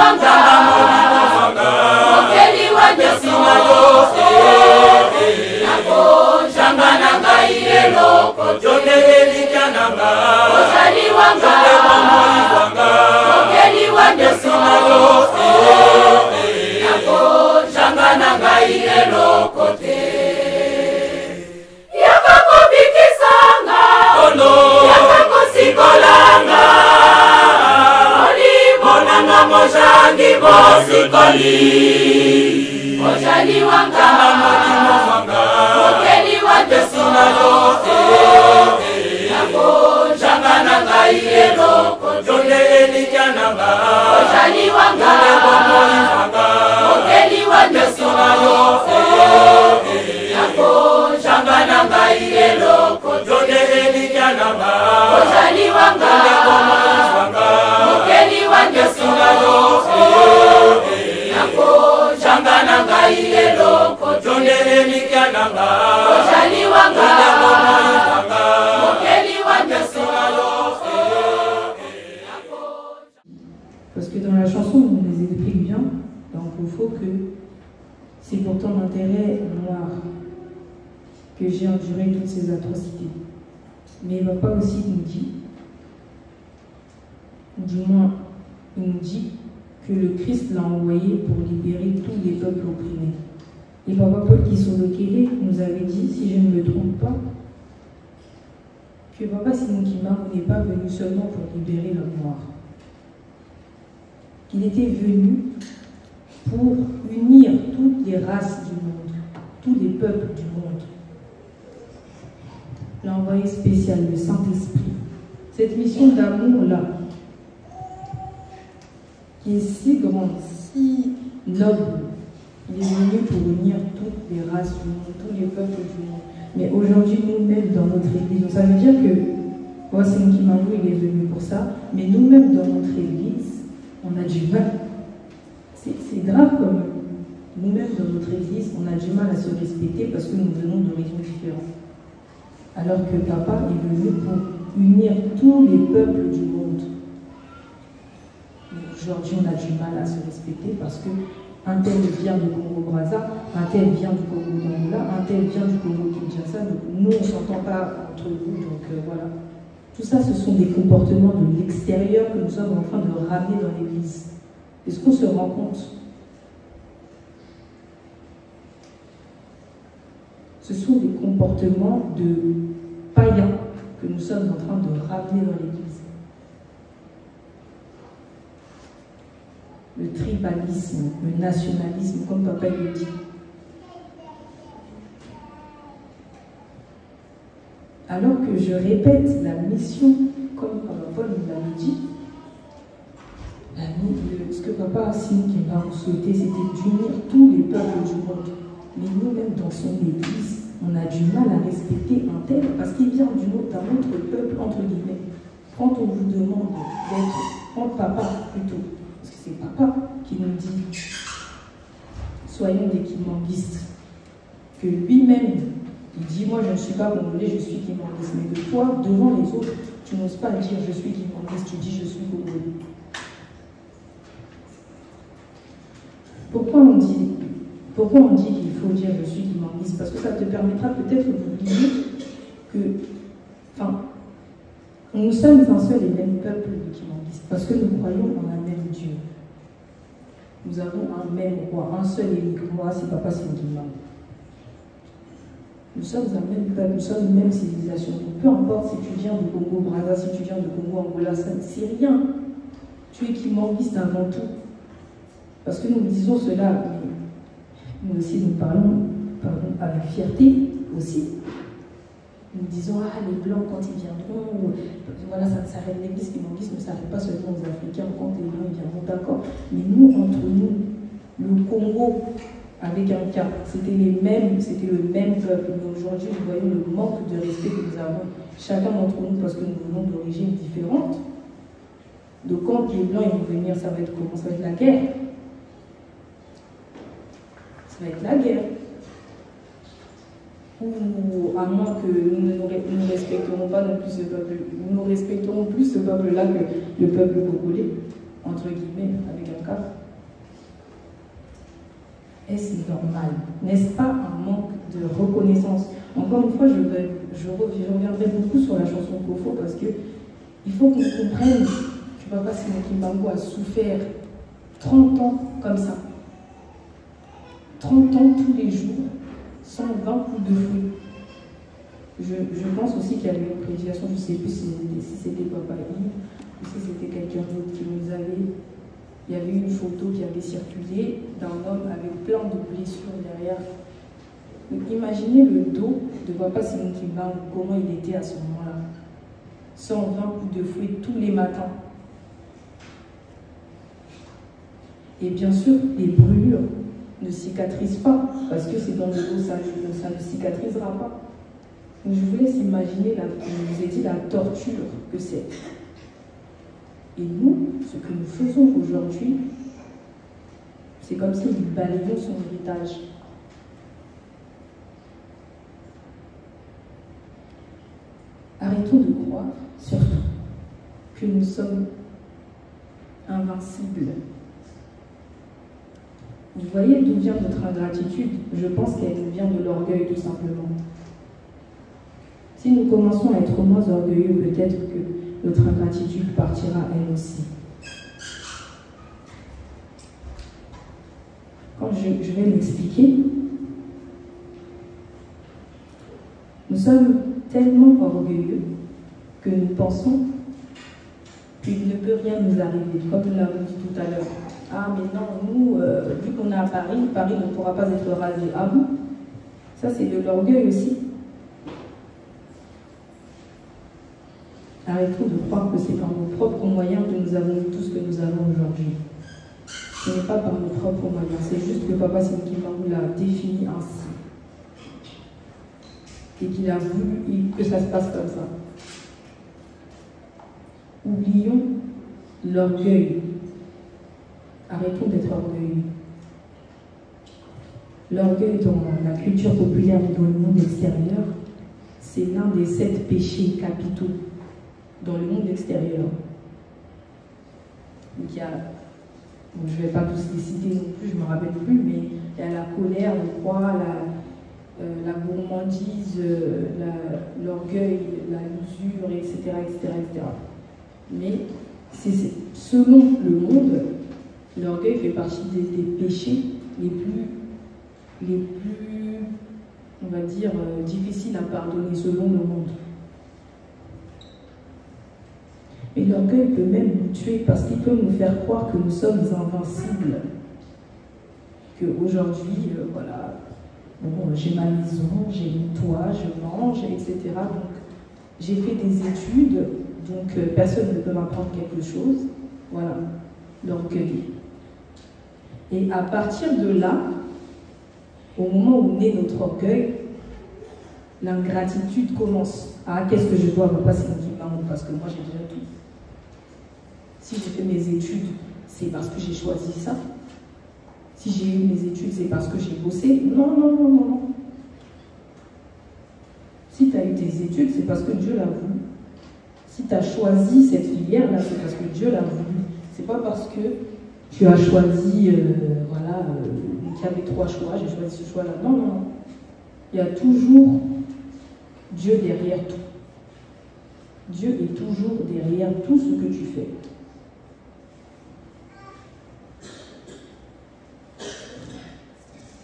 wanga mokeli wa nyonso nakonjanga na ngai eloko te ozali wanga mokeli wa nyonso nakonjanga na ngai eloko te yaka kobikisanga yaka kosikolanga olimo nanga mojangi bosikoli ozali wanga mokeli wa nyonso nakonjanga na ngai eloko te ozali wanga mokeli wa nyonso nakonjanga na ngai eloko te ozali wanga mokeli wa nyonso nakonjanga na ngai eloko te ozali wanga mokeli wa nyonso. Parce que dans la chanson, on les explique bien, donc il faut que c'est pour ton intérêt noir que j'ai enduré toutes ces atrocités. Mais papa aussi nous dit, du moins, il nous dit que le Christ l'a envoyé pour libérer tous les peuples opprimés. Et papa Paul qui sur le Québec nous avait dit, si je ne me trompe pas, que papa Simon Kimbangu n'est pas venu seulement pour libérer l'homme noir. Il était venu pour unir toutes les races du monde, tous les peuples du monde. L'envoyé spécial, le Saint-Esprit. Cette mission d'amour-là, qui est si grande, si noble, il est venu pour unir toutes les races du monde, tous les peuples du monde. Mais aujourd'hui, nous-mêmes, dans notre Église, ça veut dire que Simon Kimbangu, il est venu pour ça, mais nous-mêmes, dans notre Église, on a du mal. C'est grave comme nous-mêmes dans notre Église, on a du mal à se respecter parce que nous venons d'horizons différents. Alors que papa est venu pour unir tous les peuples du monde. Aujourd'hui, on a du mal à se respecter parce que un tel vient du Congo-Brazza, un tel vient du Congo-Angola, un tel vient du Congo-Kinshasa. Donc nous, on ne s'entend pas entre nous. Donc voilà. Tout ça, ce sont des comportements de l'extérieur que nous sommes en train de ramener dans l'Église. Est-ce qu'on se rend compte? Ce sont des comportements de païens que nous sommes en train de ramener dans l'Église. Le tribalisme, le nationalisme, comme papa le dit. Alors que je répète la mission, comme papa Paul nous l'avait dit, ce que papa Simon Kimbangu souhaitait, c'était d'unir tous les peuples du monde. Mais nous-mêmes, dans son Église, on a du mal à respecter un tel parce qu'il vient d'un autre peuple, entre guillemets. Quand on vous demande d'être, prendre papa plutôt, parce que c'est papa qui nous dit soyons des kimbanguistes, que lui-même, il dit moi je ne suis pas congolais, je suis kimbanguiste. Mais que toi, devant les autres, tu n'oses pas dire je suis kimbanguiste, tu dis je suis congolais. Pourquoi on dit qu'il faut dire je suis kimbanguiste? Parce que ça te permettra peut-être d'oublier que, nous sommes un seul et même peuple de kimbanguistes, parce que nous croyons en un même Dieu. Nous avons un même roi, un seul et unique roi, c'est papa Simon Kimbangu. Nous sommes un même peuple, nous sommes une même civilisation. Donc, peu importe si tu viens du Congo-Brazza, si tu viens du Congo-Angola, c'est rien. Tu es kimbanguiste avant tout. Parce que nous disons cela, mais nous aussi nous parlons avec fierté aussi. Nous disons, ah les Blancs quand ils viendront, voilà, ça s'arrête l'église kimbanguiste, ne s'arrête pas seulement aux Africains, quand les Blancs viendront, d'accord. Mais nous, entre nous, le Congo, avec un cas, c'était le même peuple. Mais aujourd'hui, nous voyons le manque de respect que nous avons, chacun d'entre nous, parce que nous venons d'origines différentes. Donc quand les Blancs vont venir, ça va être comment? Ça va être la guerre. Ça va être la guerre. Ou à moins que nous ne respecterons pas non plus ce peuple, nous respecterons plus ce peuple-là que le peuple congolais. entre guillemets, avec un cas. Est-ce normal? N'est-ce pas un manque de reconnaissance? Encore une fois, je reviendrai beaucoup sur la chanson Kofo parce que il faut qu'on comprenne que Papa Simon Kimbangu a souffert 30 ans comme ça. 30 ans tous les jours, 120 coups de fouet. Je pense aussi qu'il y avait une prédication, je ne sais plus si c'était Papa Yves ou si c'était quelqu'un d'autre qui nous avait. Il y avait une photo qui avait circulé d'un homme avec plein de blessures derrière. Donc, imaginez le dos de Papa Simon Kimbangu, comment il était à ce moment-là. 120 coups de fouet tous les matins. Et bien sûr, les brûlures ne cicatrisent pas, parce que c'est dans le dos, ça ne cicatrisera pas. Donc, je vous laisse imaginer, je vous ai dit, la torture que c'est. Et nous, ce que nous faisons aujourd'hui, c'est comme si nous balayions son héritage. Arrêtons de croire, surtout, que nous sommes invincibles. Vous voyez d'où vient notre ingratitude? Je pense qu'elle vient de l'orgueil, tout simplement. Si nous commençons à être moins orgueilleux, peut-être que notre ingratitude partira elle aussi. Quand je vais m'expliquer, nous sommes tellement orgueilleux que nous pensons qu'il ne peut rien nous arriver, comme nous l'avons dit tout à l'heure. Ah mais non, nous, vu qu'on est à Paris, Paris ne pourra pas être rasé. Ah bon? Ça c'est de l'orgueil aussi. Arrêtons de croire que c'est par nos propres moyens que nous avons tout ce que nous avons aujourd'hui. Ce n'est pas par nos propres moyens, c'est juste que Papa Simon Kimbangu l'a défini ainsi. Et qu'il a voulu que ça se passe comme ça. Oublions l'orgueil. Arrêtons d'être orgueilleux. L'orgueil dans la culture populaire et dans le monde extérieur, c'est l'un des 7 péchés capitaux dans le monde extérieur. Donc il y a, bon, je ne vais pas tous les citer non plus, je ne me rappelle plus, mais il y a la colère, le froid, la gourmandise, l'orgueil, la l'usure, etc., etc., etc. Mais selon le monde, l'orgueil fait partie des péchés les plus, on va dire, difficiles à pardonner selon le monde. Et l'orgueil peut même nous tuer parce qu'il peut nous faire croire que nous sommes invincibles. Qu'aujourd'hui, voilà, bon, j'ai ma maison, j'ai mon toit, je mange, etc. Donc, j'ai fait des études, donc personne ne peut m'apprendre quelque chose. Voilà, l'orgueil. Et à partir de là, au moment où naît notre orgueil, l'ingratitude commence. Ah, qu'est-ce que je dois me passer dans une langue parce que moi j'ai déjà tout. Si j'ai fait mes études, c'est parce que j'ai choisi ça. Si j'ai eu mes études, c'est parce que j'ai bossé. Non, non, non, non, non. Si tu as eu tes études, c'est parce que Dieu l'a voulu. Si tu as choisi cette filière-là, c'est parce que Dieu l'a voulu. C'est pas parce que tu as choisi, voilà, il y avait 3 choix, j'ai choisi ce choix-là. Non, non, non. Il y a toujours Dieu derrière tout. Dieu est toujours derrière tout ce que tu fais.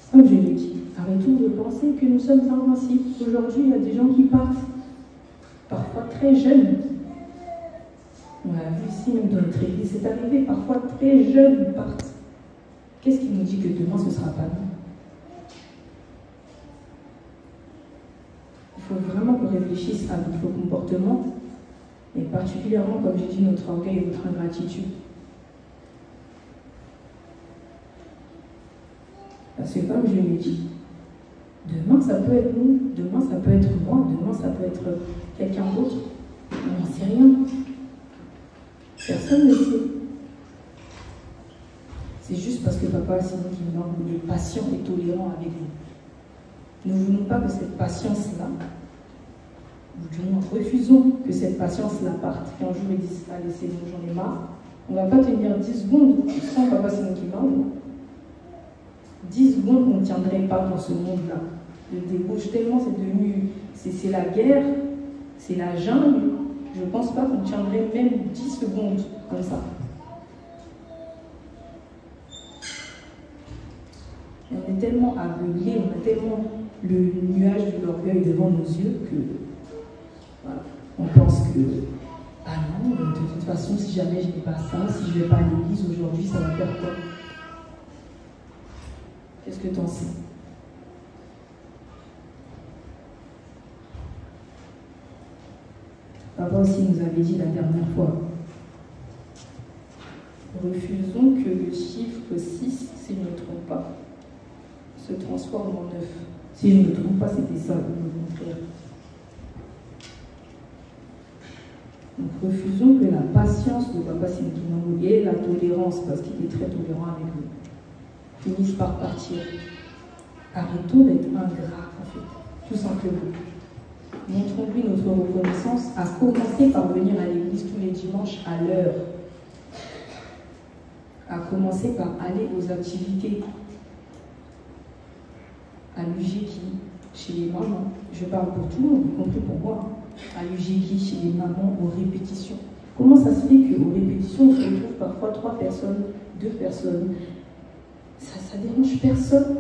Comme je l'ai dit, arrêtons de penser que nous sommes invincibles. Aujourd'hui, il y a des gens qui partent, parfois très jeunes. On l'a vu ici, même dans notre église, c'est arrivé, parfois très jeunes, ils partent. Qu'est-ce qui nous dit que demain, ce ne sera pas nous? Il faut vraiment qu'on réfléchisse à notre comportement, et particulièrement, comme j'ai dit, notre orgueil et notre ingratitude. Parce que comme je l'ai dit, demain ça peut être nous, demain ça peut être moi, demain ça peut être quelqu'un d'autre. On n'en sait rien. Personne ne sait. C'est juste parce que Papa Simon Kimbangu est patient et tolérant avec nous. Nous ne voulons pas que cette patience-là, nous refusons que cette patience-là parte. Qu'un jour ils disent, allez c'est bon, j'en ai marre, On ne va pas tenir 10 secondes sans Papa Sénokimangou. 10 secondes, on ne tiendrait pas dans ce monde-là. Le débauche tellement, c'est devenu... C'est la guerre, c'est la jungle. Je ne pense pas qu'on tiendrait même 10 secondes comme ça. Et on est tellement aveuglés, on a tellement le nuage de l'orgueil devant nos yeux que voilà, on pense que ah non, de toute façon, si jamais je n'ai pas ça, si je ne vais pas à l'église aujourd'hui, ça va faire quoi? Qu'est-ce que tu en sais? Papa aussi nous avait dit la dernière fois, refusons que le chiffre 6, si je ne me trompe pas, se transforme en 9. Si je ne me trompe pas, c'était ça, le contraire. Donc refusons que la patience de Papa Sénokimangou et la tolérance, parce qu'il est très tolérant avec nous, finissent par partir. Arrêtons d'être ingrats, en fait, tout simplement. Montrons-lui notre reconnaissance, à commencer par venir à l'église tous les dimanches à l'heure. À commencer par aller aux activités. À l'UGK, chez les mamans. Je parle pour tout le monde, y compris pour moi. À l'UGK, chez les mamans, aux répétitions. Comment ça se fait qu'aux répétitions, on se retrouve parfois 3 personnes, 2 personnes? Ça dérange personne.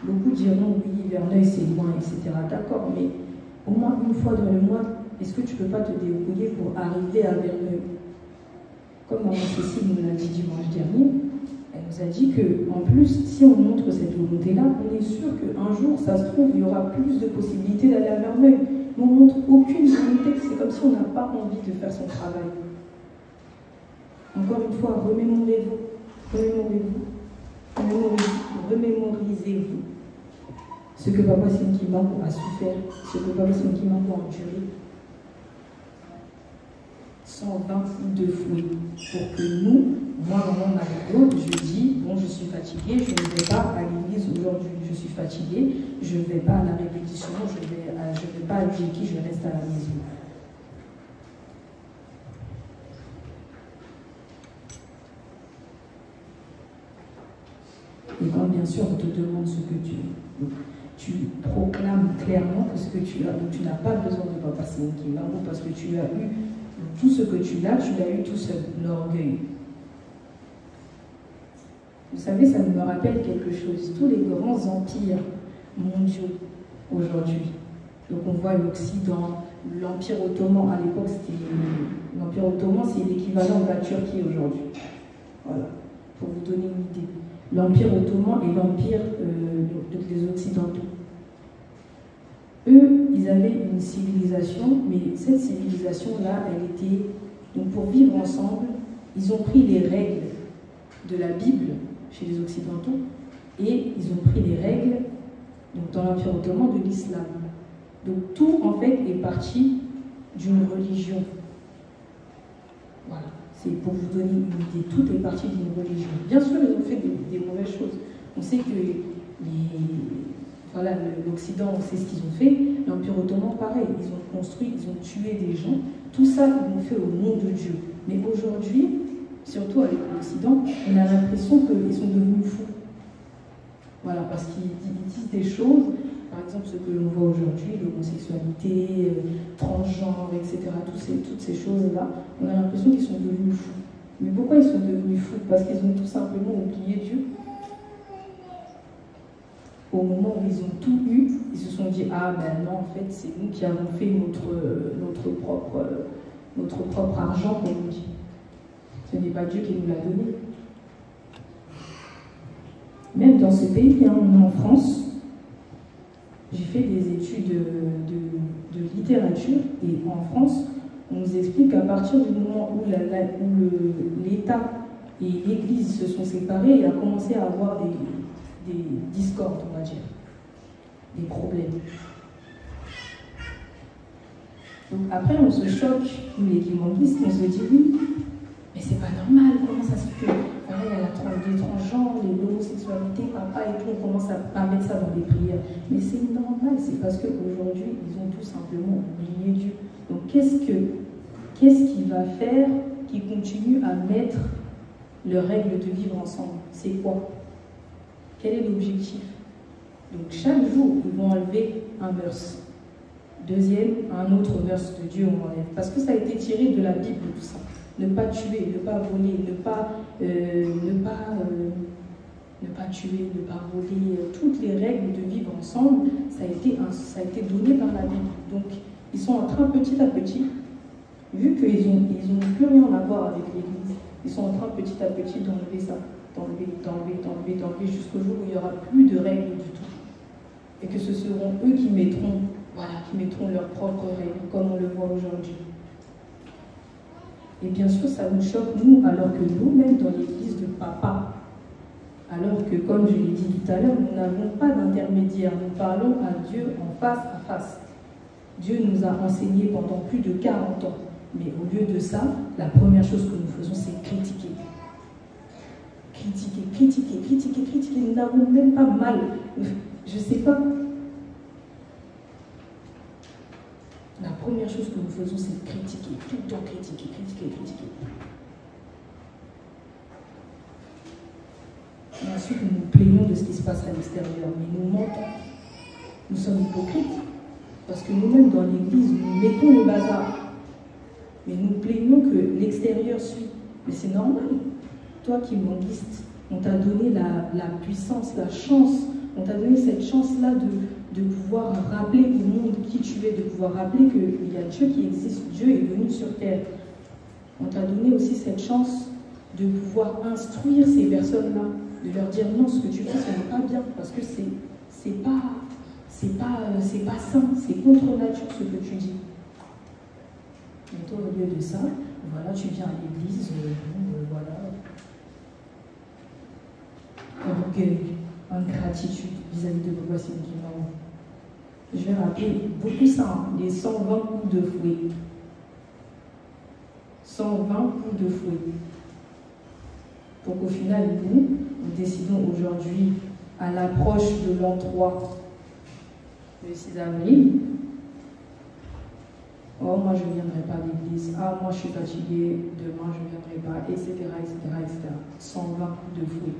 Beaucoup diront oui, Verneuil c'est loin, etc. D'accord, mais au moins une fois dans le mois, est-ce que tu ne peux pas te débrouiller pour arriver à Verneuil? Comme maman Cécile nous l'a dit dimanche dernier, elle nous a dit qu'en plus, si on montre cette volonté-là, on est sûr qu'un jour, ça se trouve, il y aura plus de possibilités d'aller à Verneuil. Mais on ne montre aucune volonté, c'est comme si on n'a pas envie de faire son travail. Encore une fois, remémorisez-vous ce que Papa Sénokimangou a su faire, ce que Papa Sénokimangou a enduré. 122 fouets pour que nous, moi, maman Marie-Claude, je dis, bon, je suis fatiguée, je ne vais pas à l'église aujourd'hui, je suis fatiguée, je ne vais pas à la répétition, je ne vais pas à l'UGK, je reste à la maison. Et quand bien sûr on te demande ce que tu proclames clairement que ce que tu as, donc tu n'as pas besoin de Papa Sénokimangou parce que tu as eu tout ce que tu l'as eu tout seul, l'orgueil. Vous savez, ça me rappelle quelque chose. Tous les grands empires mondiaux aujourd'hui. Donc on voit l'Occident, l'Empire ottoman, à l'époque c'était l'Empire ottoman, c'est l'équivalent de la Turquie aujourd'hui. Voilà, pour vous donner une idée. L'Empire ottoman et l'Empire des Occidentaux. Eux, ils avaient une civilisation, mais cette civilisation-là, elle était... Donc pour vivre ensemble, ils ont pris les règles de la Bible chez les Occidentaux et ils ont pris les règles donc dans l'Empire ottoman de l'islam. Donc tout, en fait, est parti d'une religion. Voilà. C'est pour vous donner une idée. Tout est parti d'une religion. Bien sûr, ils ont fait des mauvaises choses. On sait que l'Occident, on sait ce qu'ils ont fait. L'Empire ottoman, pareil. Ils ont construit, ils ont tué des gens. Tout ça, ils l'ont fait au nom de Dieu. Mais aujourd'hui, surtout avec l'Occident, on a l'impression qu'ils sont devenus fous. Voilà, parce qu'ils disent des choses, par exemple ce que l'on voit aujourd'hui, l'homosexualité, transgenre, etc., toutes ces choses-là, on a l'impression qu'ils sont devenus fous. Mais pourquoi ils sont devenus fous? Parce qu'ils ont tout simplement oublié Dieu. Au moment où ils ont tout eu, ils se sont dit, ah ben non, en fait, c'est nous qui avons fait notre propre argent, comme on dit. Ce n'est pas Dieu qui nous l'a donné. Même dans ce pays, en France, j'ai fait des études de littérature et en France, on nous explique qu'à partir du moment où l'État et l'Église se sont séparés, il a commencé à avoir des discordes, on va dire, des problèmes. Donc après, on se choque, nous les kimanguistes, on se dit oui, mais c'est pas normal, comment ça se fait que pareil, il y a les transgenres, l'homosexualité, papa et tout, on commence à mettre ça dans les prières. Mais c'est normal, c'est parce qu'aujourd'hui, ils ont tout simplement oublié Dieu. Donc qu'est-ce que qu'est-ce qui va faire qu'ils continuent à mettre leurs règles de vivre ensemble? C'est quoi? Quel est l'objectif? Donc chaque jour, ils vont enlever un verse. Deuxième, un autre verse de Dieu, on enlève. Parce que ça a été tiré de la Bible, tout ça. Ne pas tuer, ne pas voler, ne pas tuer, ne pas voler. Toutes les règles de vivre ensemble, ça a été donné par la Bible. Donc, ils sont en train, petit à petit, vu qu'ils n'ont plus rien à voir avec l'Église, ils sont en train, petit à petit, d'enlever ça, d'enlever, jusqu'au jour où il n'y aura plus de règles du tout. Et que ce seront eux qui mettront leurs propres règles, comme on le voit aujourd'hui. Et bien sûr, ça nous choque, nous, alors que nous-mêmes, dans l'église de Papa, alors que, comme je l'ai dit tout à l'heure, nous n'avons pas d'intermédiaire, nous parlons à Dieu en face à face. Dieu nous a enseigné pendant plus de 40 ans. Mais au lieu de ça, la première chose que nous faisons, c'est critiquer. Critiquer. Nous n'avons même pas mal. Je ne sais pas. La première chose que nous faisons, c'est critiquer. Tout le temps critiquer. Et ensuite, nous nous plaignons de ce qui se passe à l'extérieur. Mais nous mentons. Nous sommes hypocrites. Parce que nous-mêmes, dans l'église, nous mettons le bazar. Mais nous plaignons que l'extérieur suit. Mais c'est normal. Toi qui manguiste, on t'a donné la puissance, la chance. On t'a donné cette chance-là de pouvoir rappeler au monde qui tu es, de pouvoir rappeler qu'il y a Dieu qui existe, Dieu est venu sur terre. On t'a donné aussi cette chance de pouvoir instruire ces personnes-là, de leur dire non, ce que tu fais, ce n'est pas bien, parce que c'est pas sain, c'est contre nature ce que tu dis. Mais toi, au lieu de ça, voilà, tu viens à l'église, voilà. Orgueil, ingratitude vis-à-vis de vos voisins qui m'ont. Je vais rappeler beaucoup ça, hein, les 120 coups de fouet. 120 coups de fouet. Pour qu'au final, nous décidons aujourd'hui, à l'approche de l'an 3, le 6 avril, oh, moi je ne viendrai pas à l'église, ah, moi je suis fatiguée, demain je ne viendrai pas, etc., etc. 120 coups de fouet.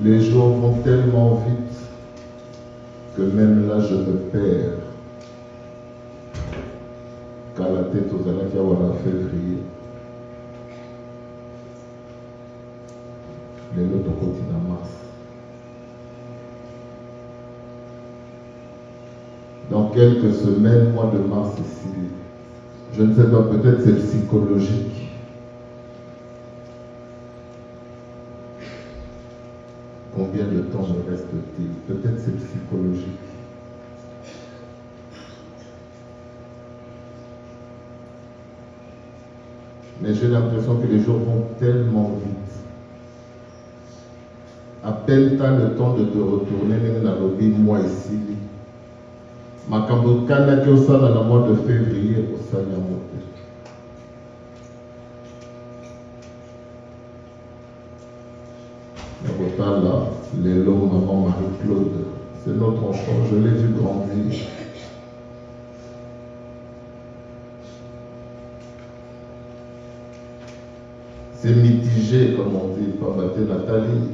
Les jours vont tellement vite que même là je me perds. Qu'à la tête aux Alakia ou à la février, les autres continuent à mars. Dans quelques semaines, mois de mars ici, je ne sais pas, peut-être c'est psychologique. Combien de temps me reste-t-il? Peut-être c'est psychologique. Mais j'ai l'impression que les jours vont tellement vite. À peine tu as le temps de te retourner dans le lobby, moi ici. Makambo Kanaki au sein dans le mois de février au Sanyamote. Là, les lots, maman Marie-Claude, c'est notre enfant, je l'ai vu grandir. C'est mitigé, comme on dit, par Nathalie.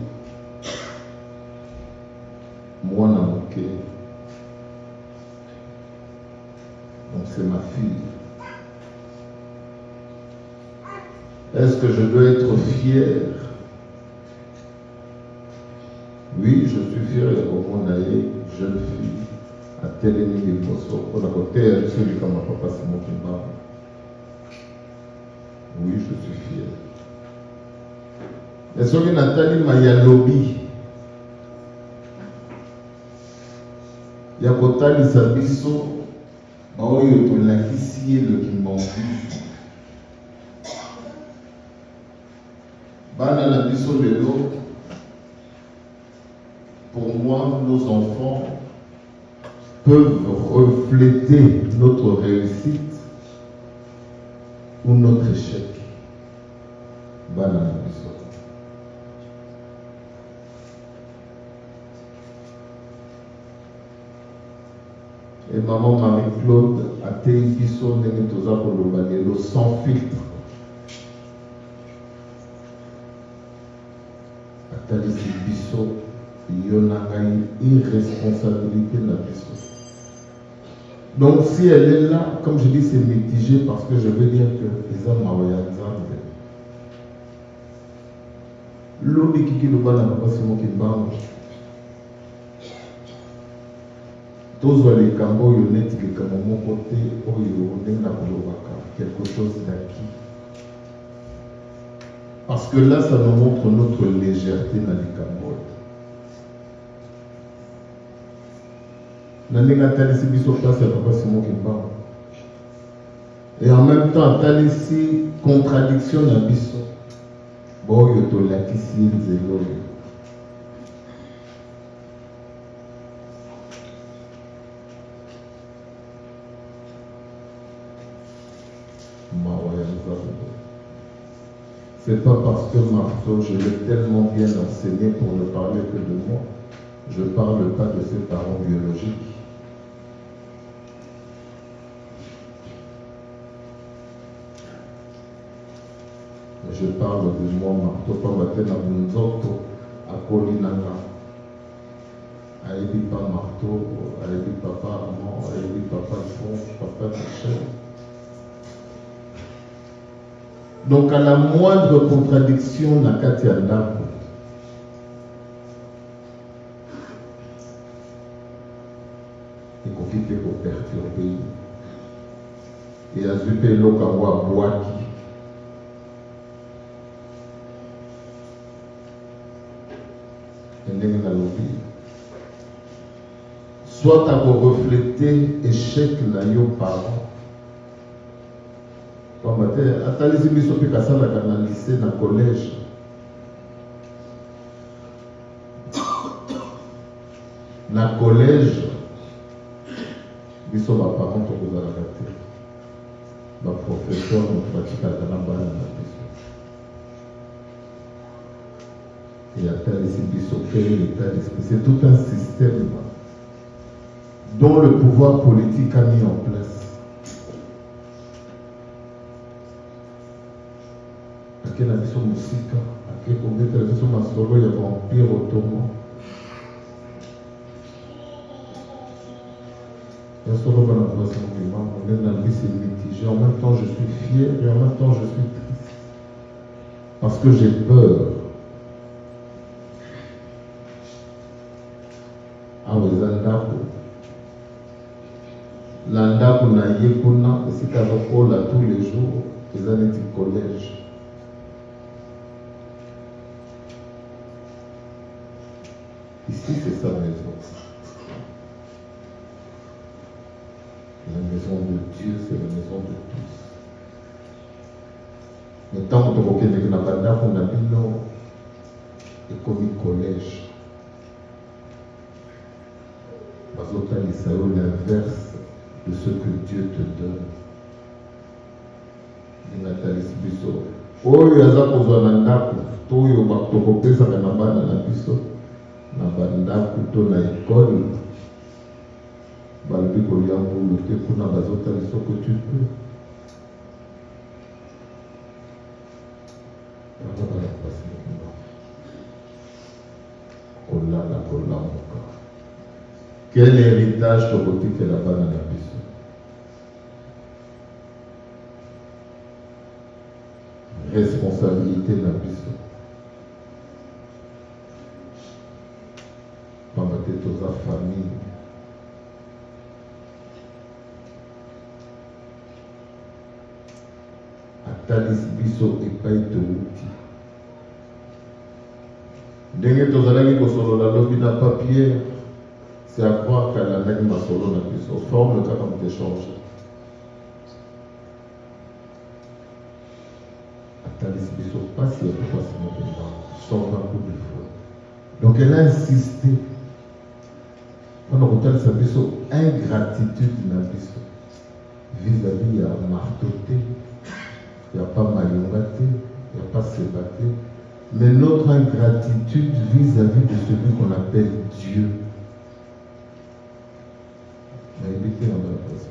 Moi, n'a manqué. Donc, c'est ma fille. Est-ce que je dois être fier? Oui, je suis fier de mon jeune fille, à Télémi de Bosso, pour la côté, celui comme ma papa, c'est mon qui parle. Oui, je suis fier. Mais ce que Nathalie m'a y a lobby. Il y a Kotali Sabiso, oyo tolakisi ye le kimbangu bana na biso lelo. Pour moi, nos enfants peuvent refléter notre réussite ou notre échec. Bana na biso. Et maman Marie-Claude a été biso ndenge toza koloba lelo sans filtre. Atalisi biso yonakai irresponsabilité na biso. Donc si elle est là, comme je dis, c'est mitigé parce que je veux dire que les hommes mawayanzande. Lobi kiki lobana papa simo kimbangu. Tozwa les kambo yoneti ke kamo mon côté oyo ndena kolobaka quelque chose d'acquis. Parce que là ça nous montre notre légèreté dans les kambo. Nandenga talisi biso place ya papa Simon Kimbangu. Et en même temps talisi contradiction na biso. Boyo to lakisi nzelo. C'est pas parce que Marteau, je l'ai tellement bien enseigné pour ne parler que de moi. Je ne parle pas de ses parents biologiques. Je parle de moi, Marteau, pas maintenant, Bunzoto, à Kolinanga. Aïdi pas Marteau, Aïdi papa Armand, Aïdi papa Alphonse, papa Michel. Donc à la moindre contradiction, na Katia Ndako, il faut quitter pour perturber. Et à Zupé Lokawa Boaki. Soit à vous refléter échec na yo parents. Atalisi biso pe kasala kana lycée na collège. Na collège biso ba parents to kozala te. Ba professeur no pratika kana bana na biso. Et atalisi biso pe l'état d'esprit. C'est tout un système dont le pouvoir politique a mis en place. La mission musique, à combien de mission masolo, il y a un empire ottoman. Il y a solo dans la voisin on est dans la vie, c'est mitigé. En même temps, je suis fier et en même temps, je suis triste. Parce que j'ai peur. Ah oui, Landako na yekuna, et c'est qu'à là tous les jours, les années du collège. Ici, c'est sa maison. La maison de Dieu, c'est la maison de tous. Mais tant que tu as pas on a bien et comme collège. Parce que c'est l'inverse de ce que Dieu te donne. Nathalie Bisso. Oh, il y a ça pour toi, Nandako. Toi, il y a ça pour toi, Nandako. Na banda kuto na école balobi kolia mbulu te kuna bazotala soko tu peux quel héritage tokotika la bana na biso responsabilité na biso toute la famille. Atalis biso et pas de outil. Dès que tu as solo la lobby d'un papier, c'est à croire qu'elle a même ma solo na biso. Forme le cas comme t'échanges. Alice Bisso, pas si elle peut pas se mettre dedans, sans un coup de feu. Donc elle a insisté. On a retenu sa Bisso, ingratitude na Bisso. Vis-à-vis, il y a marteauté, il n'y a pas maliongaté, il n'y a pas sébaté. Mais notre ingratitude vis-à-vis de celui qu'on appelle Dieu. On a évité la bonne personne.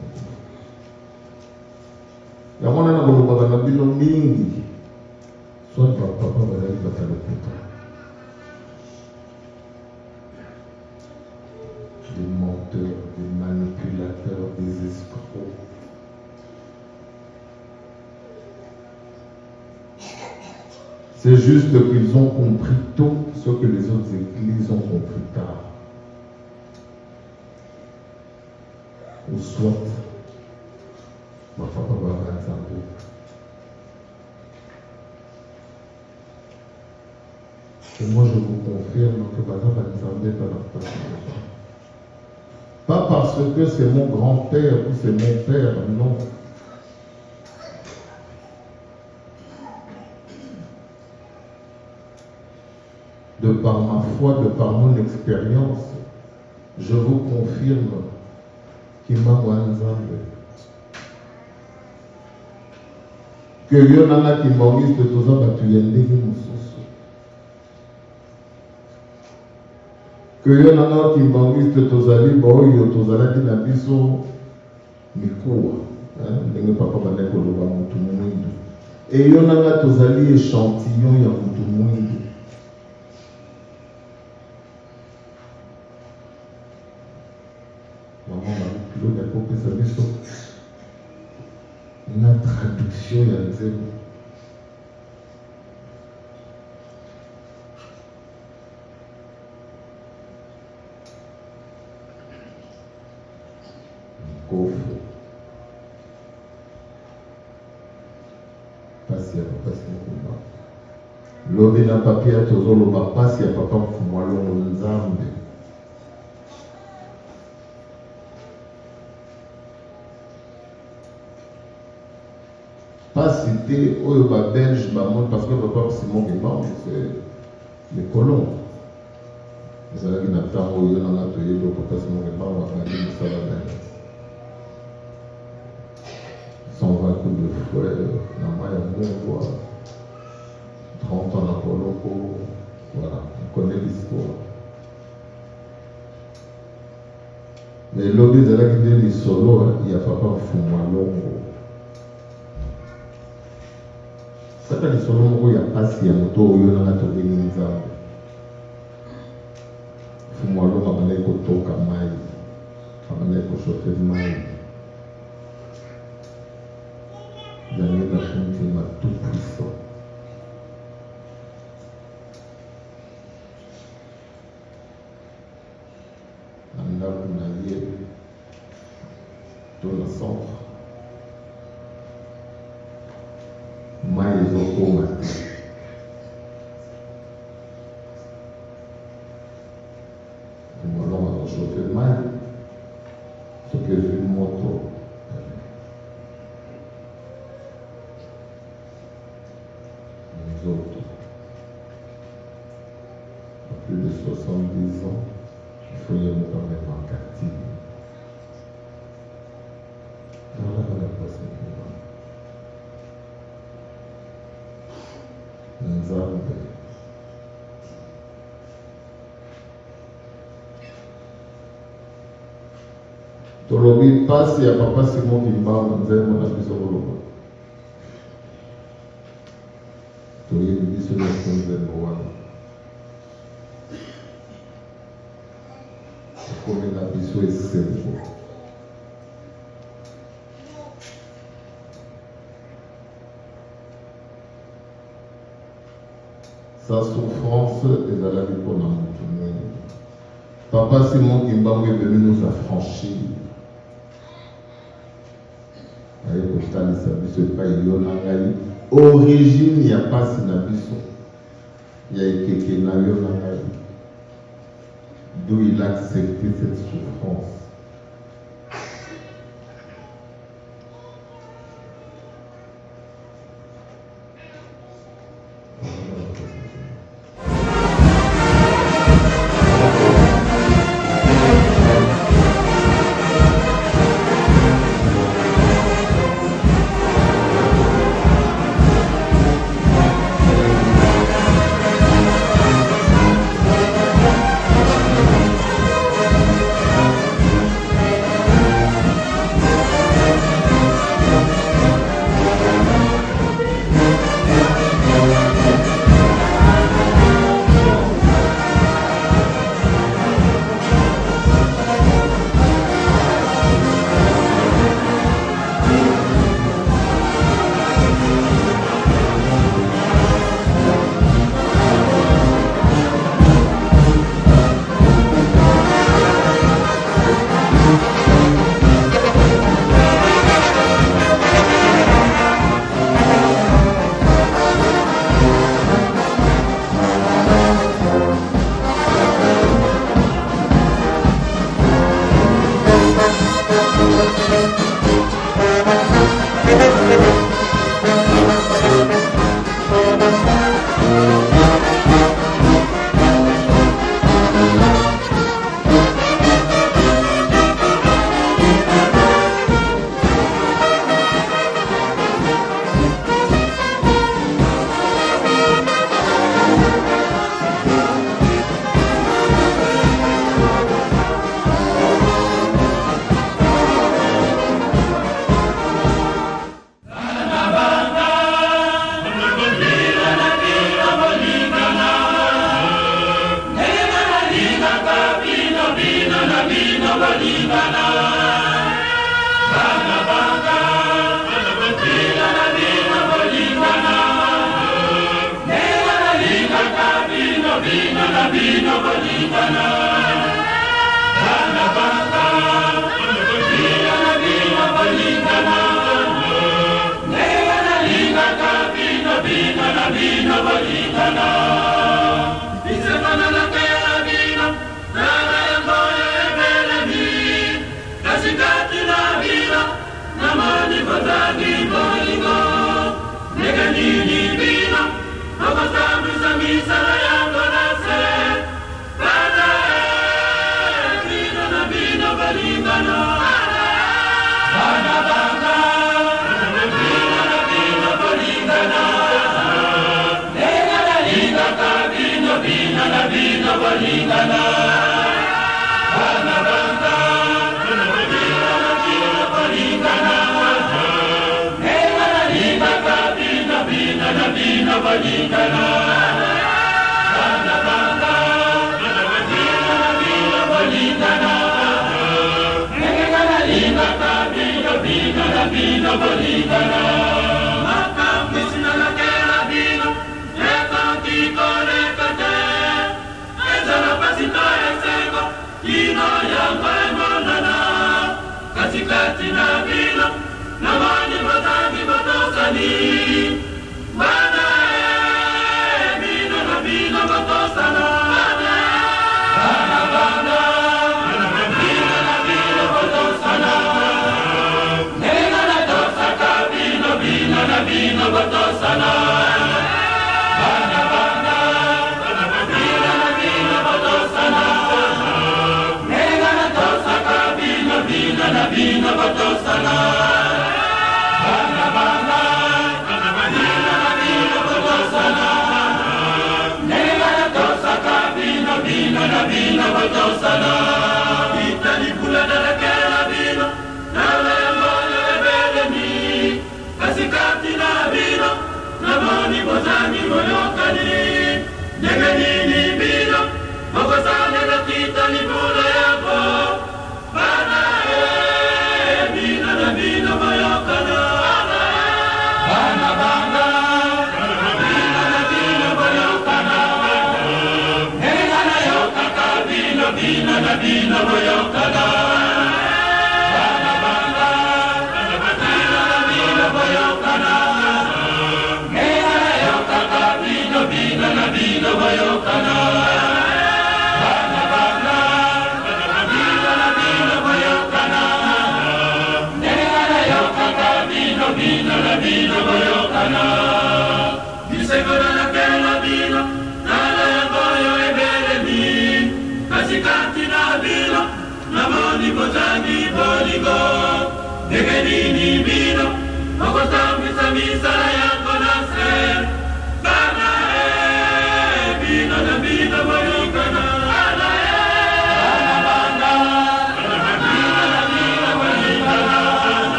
Il y a un mingi. Soit papa va aller battre le pétard. Des menteurs, des manipulateurs, des escrocs. C'est juste qu'ils ont compris tôt ce que les autres églises ont compris tard. Ou soit, ma papa va avoir un cerveau. Et moi je vous confirme que Baba va nous pas la place. Pas parce que c'est mon grand-père ou c'est mon père, non. De par ma foi, de par mon expérience, je vous confirme qu'il m'a wanzambe. Que Yonana qui Maurice de Toza Batuyende Moussoso. Que Yonana qui Maurice de Tozali Boyo Tozala qui Nabiso Mikoua. N'est pas papa Baneko Loba Moutoumouindou. Et Yonana Tozali échantillon ya Moutoumouindou. La traduction il y a zéro. Kofo. Pasi ya papa si mokumba. Lobi na papier ya tozoloba pasi ya papa mfumwalongo nzambe. Pas cité au belge parce que papa Simon Guéban, c'est les colons. Ils allaient dire que papa Simon Guéban va gagner le salaire. 120 coups de fouet, dans 30 ans dans Colombo, voilà, on connaît l'histoire. Mais l'objet de la guide du solo, il n'y a pas Fumwalongo. Saka ni solo moko ya pasi ya moto oyo na tobeni nzambe. Fumwalo babana kotoka mai. Babana kochauffer mai. Yangi na fonti ma tout puissant. Anda na yé dans le centre. Mais ils ont combattu. Voilà, on a chauffé le mal. Ce que j'ai vu moto. Nous autres, à plus de 70 ans, il faut y aller quand même en quartier. Voilà la place. Nzambe. Tolobi pasi ya papa Simon Kimba Nzembo na biso koloba. Toyebi biso na Nzembo wana. Komi na biso esengo. Sa souffrance est à la vie pour la montagne. Papa Simon Kimbangu est venu nous affranchir. Origine, il n'y a pas Sinabiso. Il y a Ekeke na Yonangai. D'où il a accepté cette souffrance.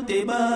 motema